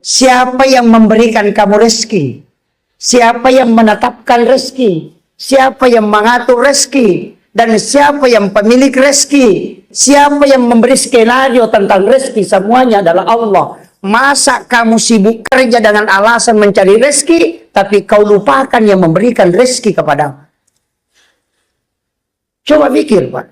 siapa yang memberikan kamu rezeki? Siapa yang menetapkan rezeki? Siapa yang mengatur rezeki? Dan siapa yang pemilik rezeki? Siapa yang memberi skenario tentang rezeki? Semuanya adalah Allah. Masa kamu sibuk kerja dengan alasan mencari rezeki, tapi kau lupakan yang memberikan rezeki kepadamu? Coba pikir, Pak.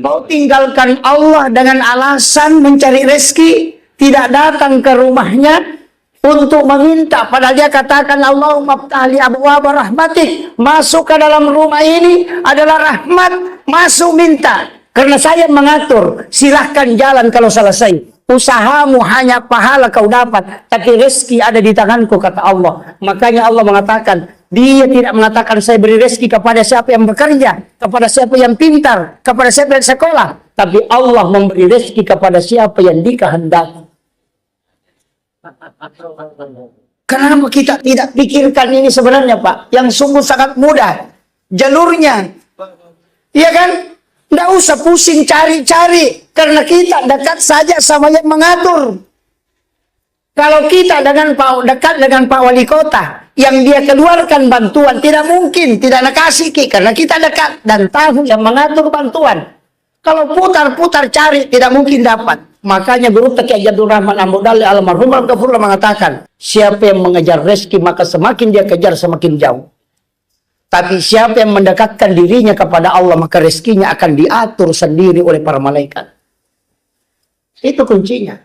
Kau tinggalkan Allah dengan alasan mencari rezeki, tidak datang ke rumahnya untuk meminta, padahal dia katakan Allahumma ftahli abwaaba rahmatik, masuk ke dalam rumah ini adalah rahmat, masuk minta, karena saya mengatur, silahkan jalan kalau selesai. Usahamu hanya pahala kau dapat, tapi rezeki ada di tanganku, kata Allah. Makanya Allah mengatakan, dia tidak mengatakan saya beri rezeki kepada siapa yang bekerja, kepada siapa yang pintar, kepada siapa yang sekolah, tapi Allah memberi rezeki kepada siapa yang dikehendaki. Kenapa kita tidak pikirkan ini sebenarnya, Pak? Yang sungguh sangat mudah jalurnya, iya kan? Nggak usah pusing cari-cari, karena kita dekat saja sama yang mengatur. Kalau kita dekat dengan Pak Wali Kota, yang dia keluarkan bantuan, tidak mungkin tidak nakasih, karena kita dekat dan tahu yang mengatur bantuan. Kalau putar-putar cari, tidak mungkin dapat. Makanya Guru Taqi Jadul Rahman Ambudali almarhum Al-Ghafurullah mengatakan, siapa yang mengejar rezeki, maka semakin dia kejar semakin jauh. Tapi siapa yang mendekatkan dirinya kepada Allah, maka rezekinya akan diatur sendiri oleh para malaikat. Itu kuncinya.